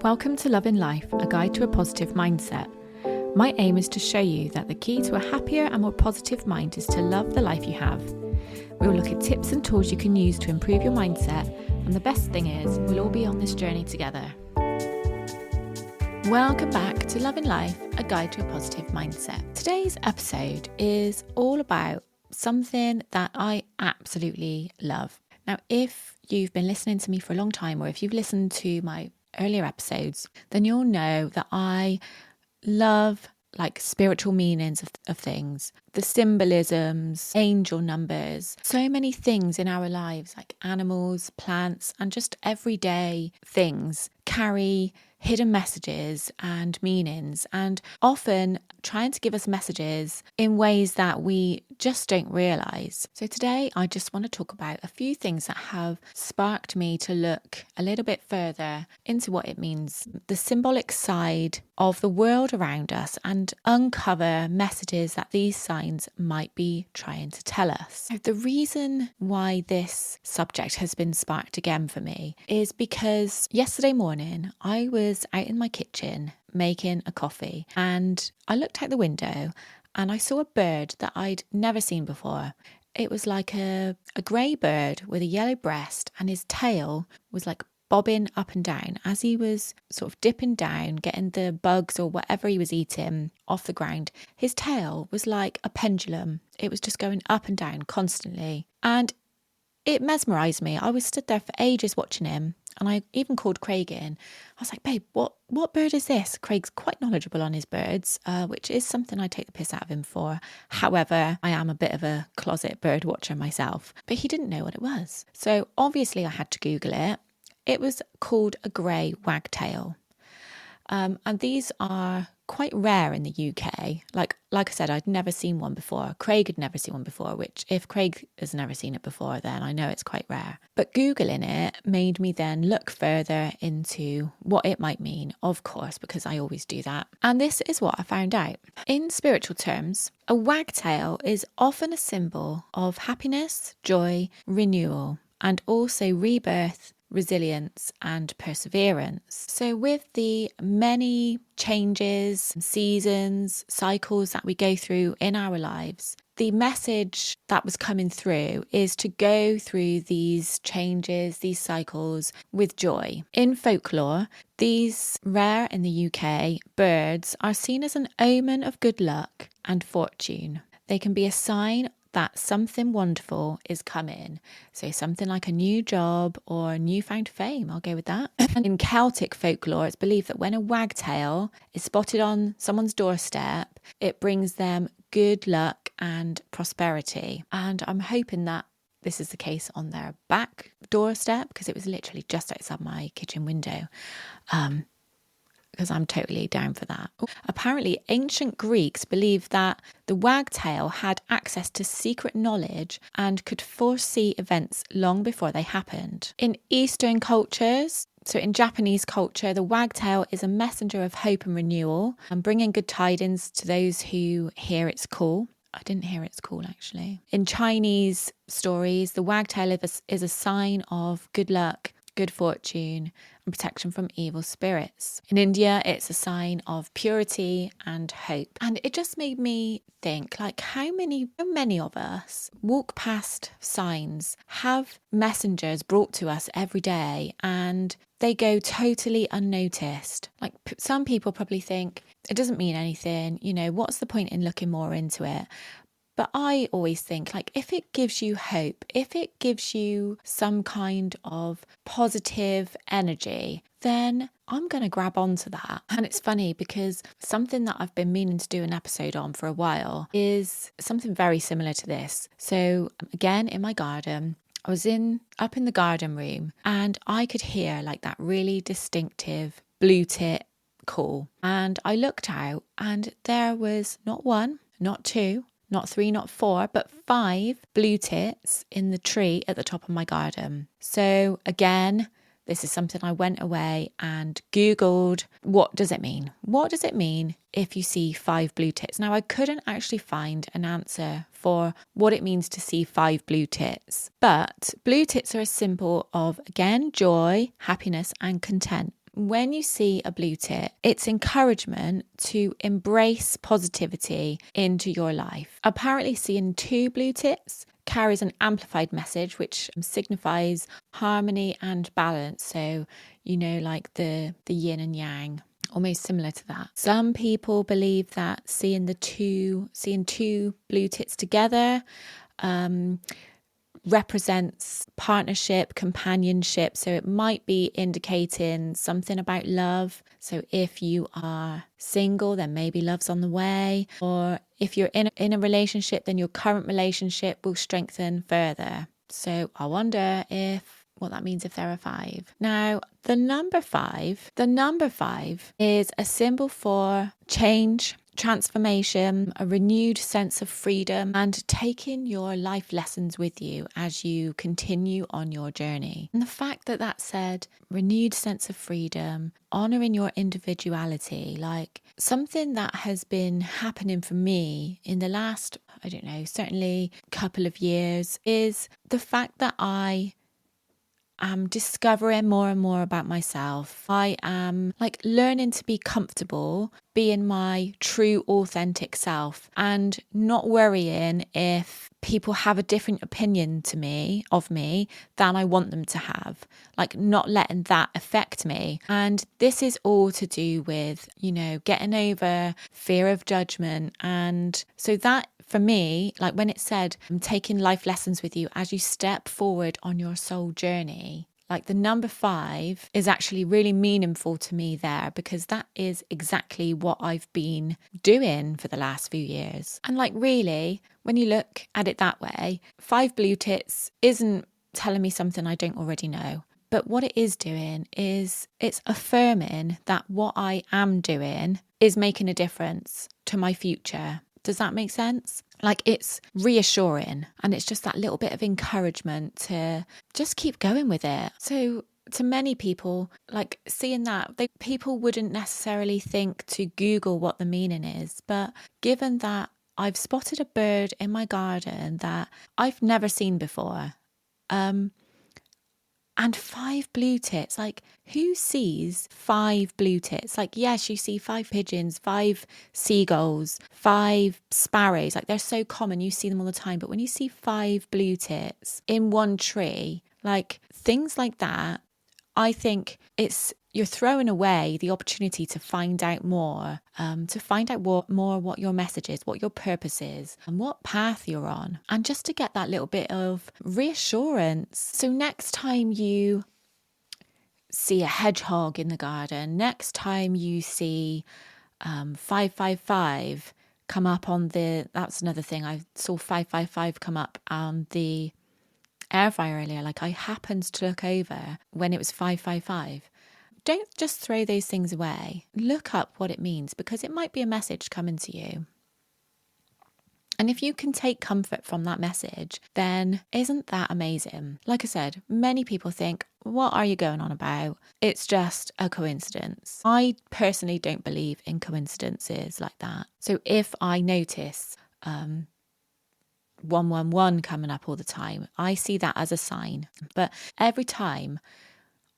Welcome to Love in Life, a guide to a positive mindset. My aim is to show you that the key to a happier and more positive mind is to love the life you have. We will look at tips and tools you can use to improve your mindset, and the best thing is, we'll all be on this journey together. Welcome back to Love in Life, a guide to a positive mindset. Today's episode is all about something that I absolutely love. Now, if you've been listening to me for a long time, or if you've listened to my earlier episodes, then you'll know that I love spiritual meanings of things, the symbolisms, angel numbers, so many things in our lives, like animals, plants, and just everyday things carry hidden messages and meanings, and often trying to give us messages in ways that we just don't realise. So today I just want to talk about a few things that have sparked me to look a little bit further into what it means, the symbolic side of the world around us, and uncover messages that these signs might be trying to tell us. So the reason why this subject has been sparked again for me is because yesterday morning I was out in my kitchen making a coffee, and I looked out the window and I saw a bird that I'd never seen before. It was like a grey bird with a yellow breast, and his tail was like bobbing up and down as he was sort of dipping down, getting the bugs or whatever he was eating off the ground. His tail was like a pendulum. It was just going up and down constantly, and it mesmerised me. I was stood there for ages watching him, and I even called Craig in. I was like, babe, what bird is this? Craig's quite knowledgeable on his birds, which is something I take the piss out of him for. However, I am a bit of a closet bird watcher myself, but he didn't know what it was. So obviously I had to Google it. It was called a grey wagtail. And these are quite rare in the UK. Like I said, I'd never seen one before. Craig had never seen one before, which if Craig has never seen it before, then I know it's quite rare. But Googling it made me then look further into what it might mean, of course, because I always do that. And this is what I found out. In spiritual terms, a wagtail is often a symbol of happiness, joy, renewal, and also rebirth, resilience and perseverance. So with the many changes, seasons, cycles that we go through in our lives, the message that was coming through is to go through these changes, these cycles with joy. In folklore, these rare in the UK birds are seen as an omen of good luck and fortune. They can be a sign that something wonderful is coming. So something like a new job or newfound fame, I'll go with that. And in Celtic folklore, it's believed that when a wagtail is spotted on someone's doorstep, it brings them good luck and prosperity. And I'm hoping that this is the case on their back doorstep, because it was literally just outside my kitchen window. Because I'm totally down for that. Apparently, ancient Greeks believed that the wagtail had access to secret knowledge and could foresee events long before they happened. In Eastern cultures, so in Japanese culture, the wagtail is a messenger of hope and renewal, and bringing good tidings to those who hear its call. I didn't hear its call, actually. In Chinese stories, the wagtail is a sign of good luck, good fortune, and protection from evil spirits. In India, it's a sign of purity and hope. And it just made me think, how many of us walk past signs, have messengers brought to us every day, and they go totally unnoticed. Some people probably think it doesn't mean anything, what's the point in looking more into it? But I always think, if it gives you hope, if it gives you some kind of positive energy, then I'm going to grab onto that. And it's funny because something that I've been meaning to do an episode on for a while is something very similar to this. So again, in my garden, I was up in the garden room, and I could hear that really distinctive blue tit call. And I looked out, and there was not one, not two, not three, not four, but 5 blue tits in the tree at the top of my garden. So again, this is something I went away and Googled, what does it mean? What does it mean if you see 5 blue tits? Now, I couldn't actually find an answer for what it means to see 5 blue tits, but blue tits are a symbol of, again, joy, happiness and content. when you see a blue tit, it's encouragement to embrace positivity into your life. Apparently, seeing 2 blue tits carries an amplified message which signifies harmony and balance. So, like the yin and yang, almost similar to that. Some people believe that seeing two blue tits together represents partnership, companionship. So it might be indicating something about love. So if you are single, then maybe love's on the way. Or if you're in a relationship, then your current relationship will strengthen further. So I wonder what that means if there are 5. Now, the number 5 is a symbol for change, transformation, a renewed sense of freedom, and taking your life lessons with you as you continue on your journey. And the fact that said, renewed sense of freedom, honouring your individuality, like something that has been happening for me in the last, certainly couple of years, is the fact that I am discovering more and more about myself. I am learning to be comfortable being my true authentic self and not worrying if people have a different opinion of me than I want them to have, not letting that affect me. And this is all to do with, getting over fear of judgment. And so that, for me, when it said, I'm taking life lessons with you as you step forward on your soul journey, the number 5 is actually really meaningful to me there, because that is exactly what I've been doing for the last few years. And really, when you look at it that way, 5 blue tits isn't telling me something I don't already know. But what it is doing is it's affirming that what I am doing is making a difference to my future. Does that make sense? It's reassuring, and it's just that little bit of encouragement to just keep going with it. So to many people, seeing that, people wouldn't necessarily think to Google what the meaning is. But given that I've spotted a bird in my garden that I've never seen before, and 5 blue tits, who sees 5 blue tits? Yes, you see 5 pigeons, 5 seagulls, 5 sparrows. They're so common, you see them all the time. But when you see 5 blue tits in one tree, things like that, I think you're throwing away the opportunity to find out more, what your message is, what your purpose is, and what path you're on, and just to get that little bit of reassurance. So next time you see a hedgehog in the garden, next time you see 555 come up that's another thing, I saw 555 come up on the air fryer earlier. I happened to look over when it was 555. Don't just throw those things away. Look up what it means, because it might be a message coming to you. And if you can take comfort from that message, then isn't that amazing? Like I said, many people think, what are you going on about? It's just a coincidence. I personally don't believe in coincidences like that. So if I notice 111 coming up all the time, I see that as a sign. But every time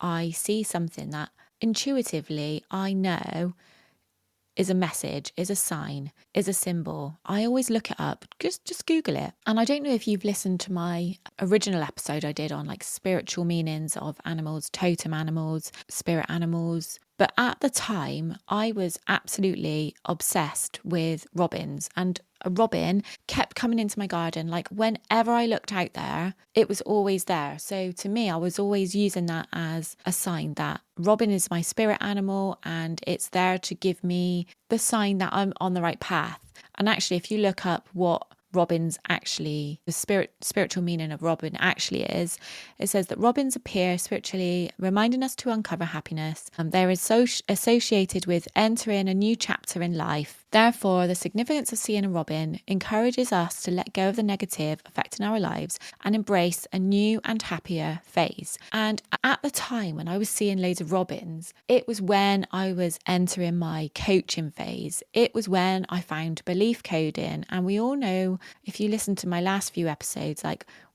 I see something that intuitively I know is a message, is a sign, is a symbol, I always look it up. Just Google it. And I don't know if you've listened to my original episode I did on spiritual meanings of animals, totem animals, spirit animals. But at the time, I was absolutely obsessed with robins, and a robin kept coming into my garden. Whenever I looked out there, it was always there. So to me, I was always using that as a sign that robin is my spirit animal, and it's there to give me the sign that I'm on the right path. And actually, if you look up what robins actually, the spiritual meaning of robin actually is, it says that robins appear spiritually, reminding us to uncover happiness. They're associated with entering a new chapter in life. Therefore, the significance of seeing a robin encourages us to let go of the negative affecting our lives and embrace a new and happier phase. And at the time when I was seeing loads of robins, it was when I was entering my coaching phase. It was when I found belief coding. And we all know, if you listen to my last few episodes,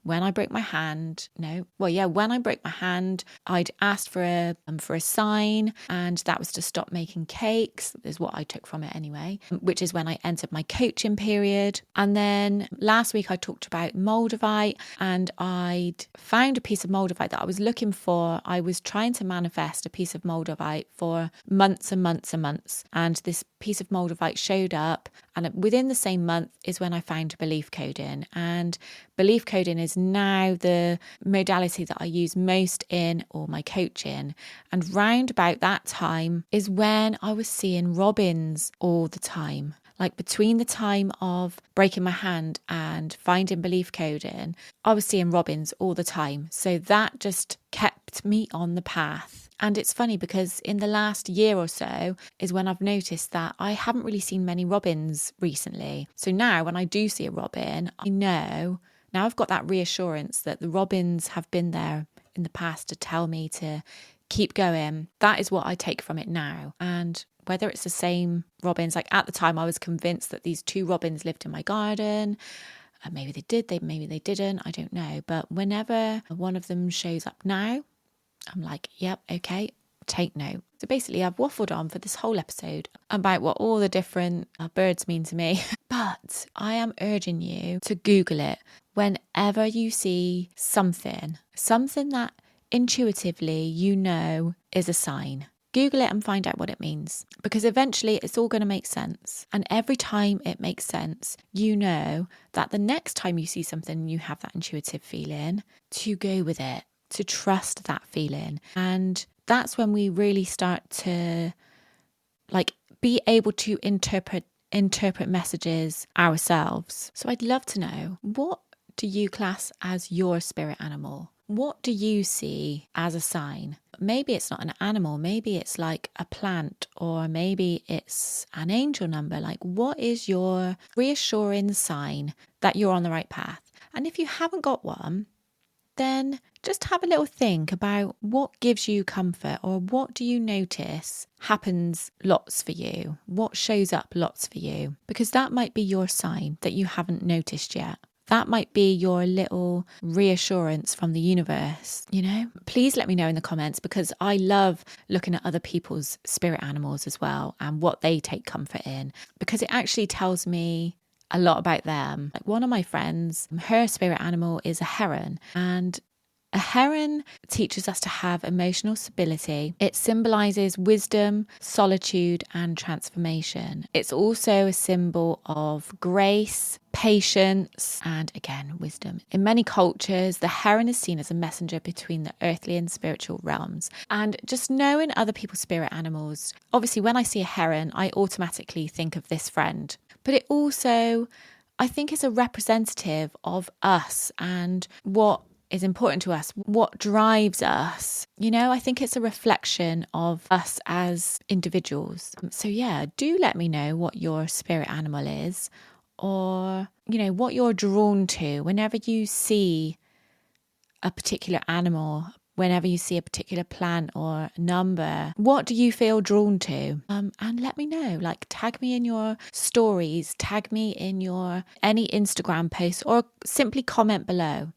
when I broke my hand, when I broke my hand, I'd asked for a sign, and that was to stop making cakes, is what I took from it anyway, which is when I entered my coaching period. And then last week I talked about Moldavite, and I'd found a piece of Moldavite that I was looking for. I was trying to manifest a piece of Moldavite for months and months and months, and this piece of Moldavite showed up, and within the same month is when I found belief coding. And belief coding is now the modality that I use most in all my coaching. And round about that time is when I was seeing robins all the time. Like between the time of breaking my hand and finding belief coding, I was seeing robins all the time. So that just kept me on the path. And it's funny because in the last year or so is when I've noticed that I haven't really seen many robins recently. So now when I do see a robin, I know, now I've got that reassurance that the robins have been there in the past to tell me to keep going. That is what I take from it now. And whether it's the same robins, like at the time I was convinced that these two robins lived in my garden. Maybe they did, maybe they didn't, I don't know. But whenever one of them shows up now, I'm like, yep, okay, take note. So basically I've waffled on for this whole episode about what all the different birds mean to me. But I am urging you to Google it whenever you see something that intuitively you know is a sign. Google it and find out what it means, because eventually it's all going to make sense. And every time it makes sense, you know that the next time you see something, you have that intuitive feeling to go with it, to trust that feeling. And that's when we really start to be able to interpret messages ourselves. So I'd love to know, what do you class as your spirit animal? What do you see as a sign? Maybe it's not an animal, maybe it's like a plant, or maybe it's an angel number. Like, what is your reassuring sign that you're on the right path? And if you haven't got one, then just have a little think about what gives you comfort, or what do you notice happens lots for you? What shows up lots for you? Because that might be your sign that you haven't noticed yet. That might be your little reassurance from the universe, Please let me know in the comments, because I love looking at other people's spirit animals as well and what they take comfort in, because it actually tells me a lot about them. Like one of my friends, her spirit animal is a heron, and a heron teaches us to have emotional stability. It symbolises wisdom, solitude, and transformation. It's also a symbol of grace, patience, and again, wisdom. In many cultures, the heron is seen as a messenger between the earthly and spiritual realms. And just knowing other people's spirit animals, obviously when I see a heron, I automatically think of this friend. But it also, I think, is a representative of us and what is important to us, what drives us. I think it's a reflection of us as individuals. So yeah, do let me know what your spirit animal is, or, what you're drawn to whenever you see a particular animal, whenever you see a particular plant or number. What do you feel drawn to? And let me know, tag me in your stories, tag me in your any Instagram posts, or simply comment below.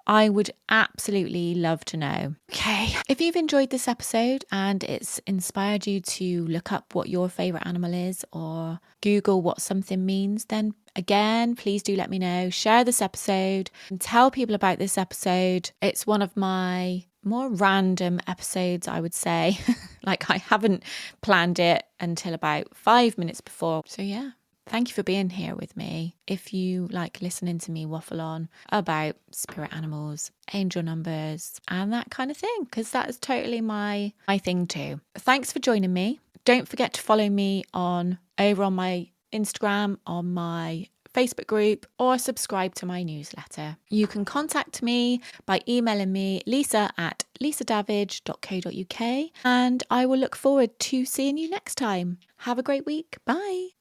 I would absolutely love to know. Okay, if you've enjoyed this episode and it's inspired you to look up what your favourite animal is, or Google what something means, then again, please do let me know. Share this episode and tell people about this episode. It's one of my more random episodes, I would say. I haven't planned it until about 5 minutes before. So yeah. Thank you for being here with me. If you like listening to me waffle on about spirit animals, angel numbers, and that kind of thing, because that is totally my thing too. Thanks for joining me. Don't forget to follow me over on my Instagram, on my Facebook group, or subscribe to my newsletter. You can contact me by emailing me lisa@lisadavage.co.uk, and I will look forward to seeing you next time. Have a great week. Bye.